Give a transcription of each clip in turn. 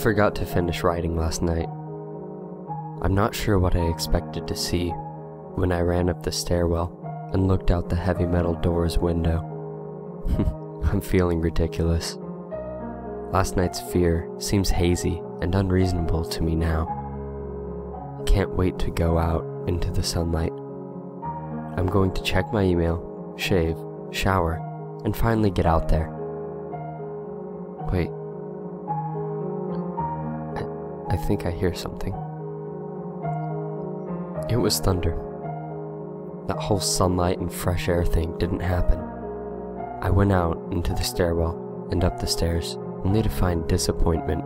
forgot to finish writing last night. I'm not sure what I expected to see when I ran up the stairwell and looked out the heavy metal door's window. I'm feeling ridiculous. Last night's fear seems hazy and unreasonable to me now. I can't wait to go out into the sunlight. I'm going to check my email, shave, shower, and finally get out there. Wait. I think I hear something. It was thunder. That whole sunlight and fresh air thing didn't happen. I went out into the stairwell and up the stairs, only to find disappointment.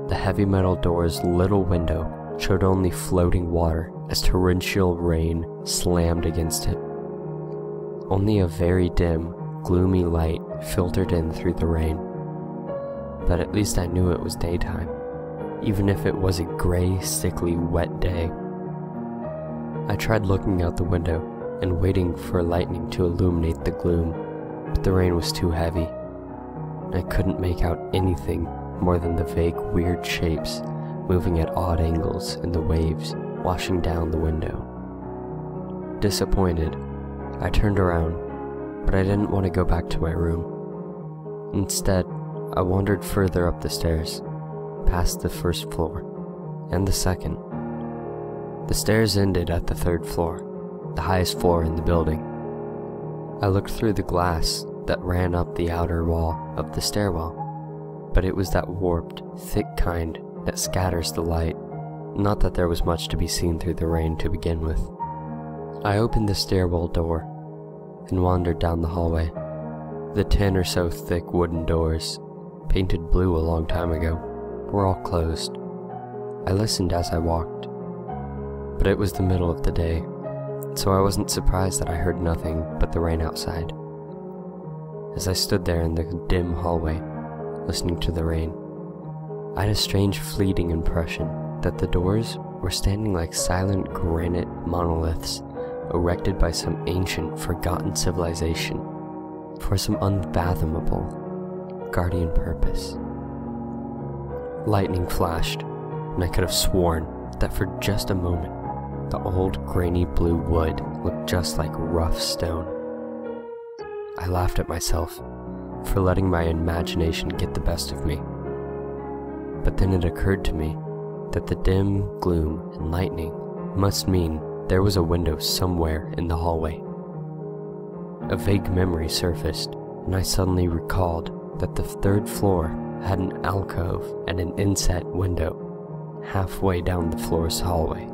The heavy metal door's little window showed only floating water as torrential rain slammed against it. Only a very dim, gloomy light filtered in through the rain. But at least I knew it was daytime, even if it was a gray, sickly, wet day. I tried looking out the window and waiting for lightning to illuminate the gloom, but the rain was too heavy. I couldn't make out anything more than the vague, weird shapes moving at odd angles in the waves washing down the window. Disappointed, I turned around, but I didn't want to go back to my room. Instead, I wandered further up the stairs, past the first floor, and the second. The stairs ended at the third floor, the highest floor in the building. I looked through the glass that ran up the outer wall of the stairwell, but it was that warped, thick kind that scatters the light, not that there was much to be seen through the rain to begin with. I opened the stairwell door and wandered down the hallway. The 10 or so thick wooden doors, painted blue a long time ago, were all closed. I listened as I walked, but it was the middle of the day, so I wasn't surprised that I heard nothing but the rain outside. As I stood there in the dim hallway, listening to the rain, I had a strange fleeting impression that the doors were standing like silent granite monoliths erected by some ancient, forgotten civilization for some unfathomable, guardian purpose. Lightning flashed, and I could have sworn that for just a moment, the old grainy blue wood looked just like rough stone. I laughed at myself for letting my imagination get the best of me. But then it occurred to me that the dim gloom and lightning must mean there was a window somewhere in the hallway. A vague memory surfaced, and I suddenly recalled that the third floor had an alcove and an inset window halfway down the floor's hallway.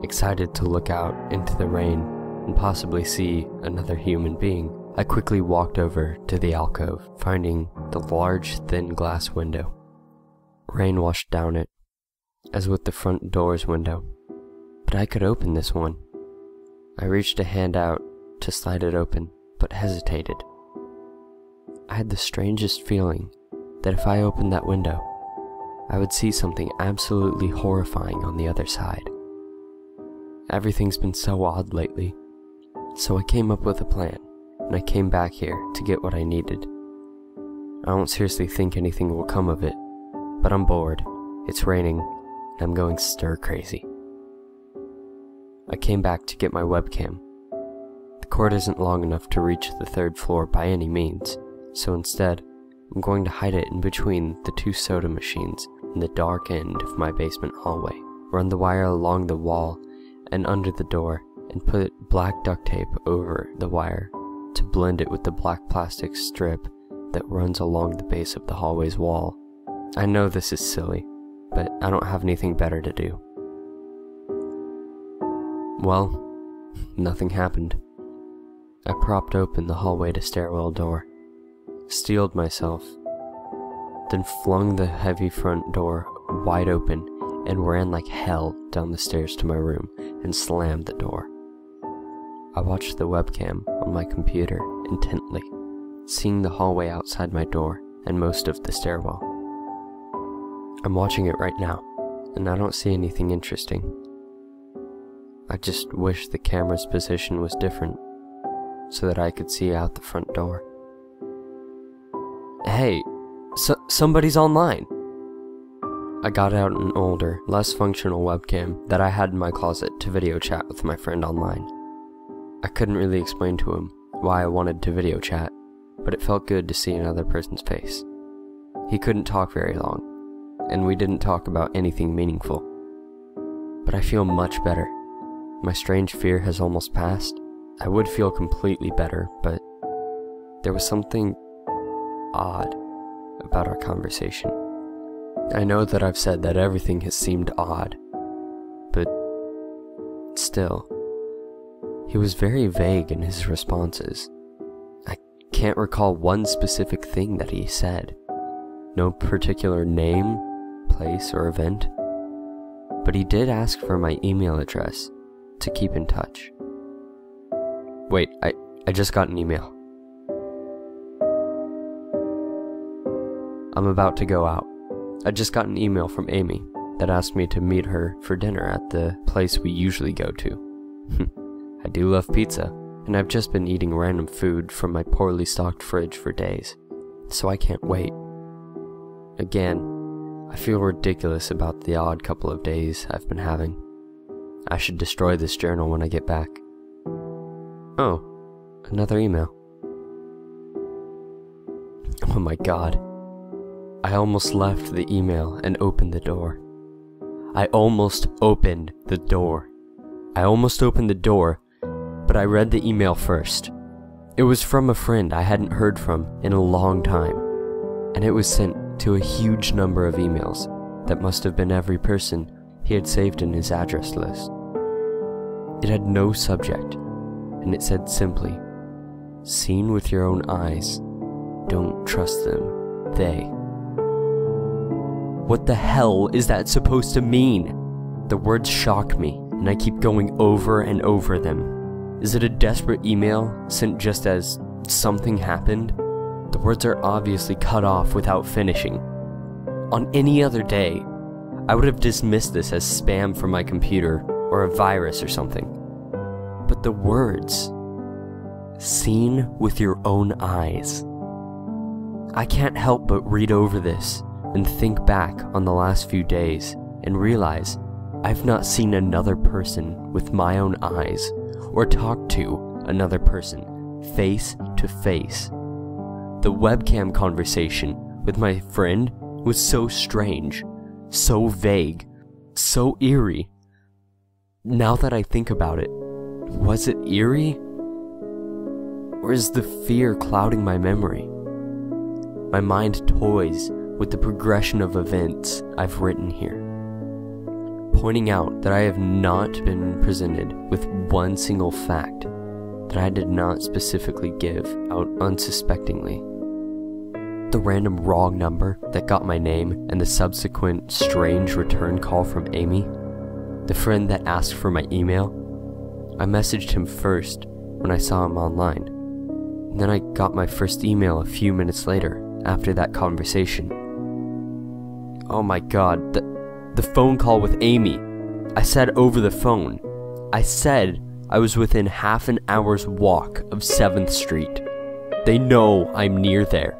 Excited to look out into the rain and possibly see another human being, I quickly walked over to the alcove, finding the large, thin glass window. Rain washed down it, as with the front door's window, but I could open this one. I reached a hand out to slide it open, but hesitated. I had the strangest feeling that if I opened that window, I would see something absolutely horrifying on the other side. Everything's been so odd lately, so I came up with a plan, and I came back here to get what I needed. I don't seriously think anything will come of it, but I'm bored, it's raining, and I'm going stir crazy. I came back to get my webcam. The cord isn't long enough to reach the third floor by any means, so instead, I'm going to hide it in between the 2 soda machines in the dark end of my basement hallway, run the wire along the wall and under the door, and put black duct tape over the wire to blend it with the black plastic strip that runs along the base of the hallway's wall. I know this is silly, but I don't have anything better to do. Well, nothing happened. I propped open the hallway to stairwell door, steeled myself, then flung the heavy front door wide open and ran like hell down the stairs to my room and slammed the door. I watched the webcam on my computer intently, seeing the hallway outside my door and most of the stairwell. I'm watching it right now, and I don't see anything interesting. I just wish the camera's position was different, so that I could see out the front door. Hey, Somebody's online. I got out an older, less functional webcam that I had in my closet to video chat with my friend online. I couldn't really explain to him why I wanted to video chat, but it felt good to see another person's face. He couldn't talk very long, and we didn't talk about anything meaningful. But I feel much better. My strange fear has almost passed. I would feel completely better, but there was something odd about our conversation. I know that I've said that everything has seemed odd, but still, he was very vague in his responses. I can't recall one specific thing that he said. No particular name, place, or event. But he did ask for my email address to keep in touch. Wait, I just got an email. I'm about to go out. I just got an email from Amy that asked me to meet her for dinner at the place we usually go to. I do love pizza, and I've just been eating random food from my poorly stocked fridge for days, so I can't wait. Again, I feel ridiculous about the odd couple of days I've been having. I should destroy this journal when I get back. Oh, another email. Oh my god. I almost left the email and opened the door. I almost opened the door, but I read the email first. It was from a friend I hadn't heard from in a long time, and it was sent to a huge number of emails that must have been every person he had saved in his address list. It had no subject, and it said simply, "Seen with your own eyes. Don't trust them. They." What the hell is that supposed to mean? The words shock me, and I keep going over and over them. Is it a desperate email sent just as something happened? The words are obviously cut off without finishing. On any other day, I would have dismissed this as spam from my computer or a virus or something. But the words, "Seen with your own eyes." I can't help but read over this and think back on the last few days and realize I've not seen another person with my own eyes or talked to another person face to face. The webcam conversation with my friend was so strange, so vague, so eerie. Now that I think about it, was it eerie? Or is the fear clouding my memory? My mind toys with the progression of events I've written here, pointing out that I have not been presented with one single fact that I did not specifically give out unsuspectingly. The random wrong number that got my name and the subsequent strange return call from Amy, the friend that asked for my email. I messaged him first when I saw him online, and then I got my first email a few minutes later after that conversation. Oh my god, the phone call with Amy. I said over the phone. I said I was within half an hour's walk of 7th Street. They know I'm near there.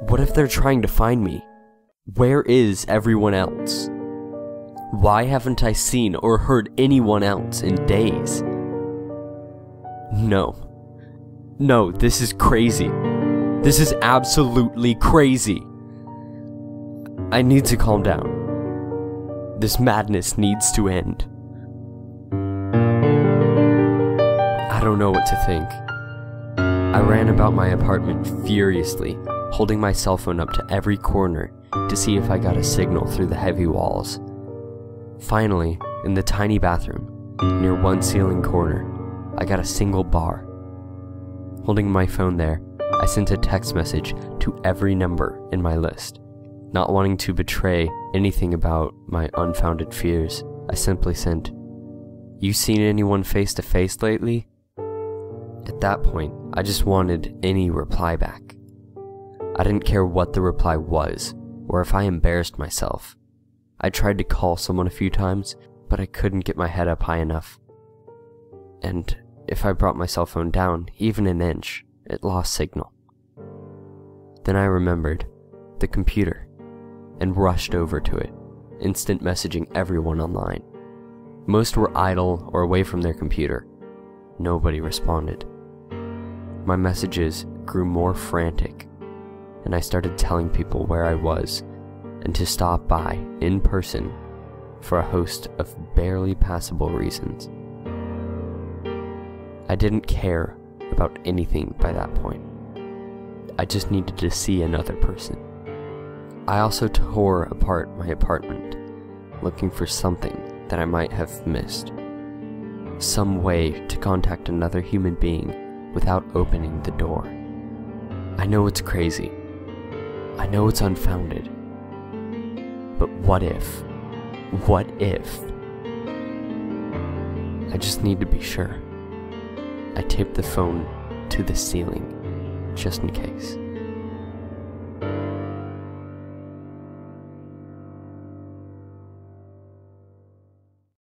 What if they're trying to find me? Where is everyone else? Why haven't I seen or heard anyone else in days? No, this is crazy. This is absolutely crazy. I need to calm down. This madness needs to end. I don't know what to think. I ran about my apartment furiously, holding my cell phone up to every corner to see if I got a signal through the heavy walls. Finally, in the tiny bathroom, near one ceiling corner, I got a single bar. Holding my phone there, I sent a text message to every number in my list. Not wanting to betray anything about my unfounded fears, I simply sent, "You seen anyone face to face lately?" At that point, I just wanted any reply back. I didn't care what the reply was, or if I embarrassed myself. I tried to call someone a few times, but I couldn't get my head up high enough. And if I brought my cell phone down even an inch, it lost signal. Then I remembered the computer, and rushed over to it, instant messaging everyone online. Most were idle or away from their computer. Nobody responded. My messages grew more frantic, and I started telling people where I was and to stop by in person for a host of barely passable reasons. I didn't care about anything by that point. I just needed to see another person. I also tore apart my apartment, looking for something that I might have missed. Some way to contact another human being without opening the door. I know it's crazy. I know it's unfounded. But what if? What if? I just need to be sure. I taped the phone to the ceiling, just in case.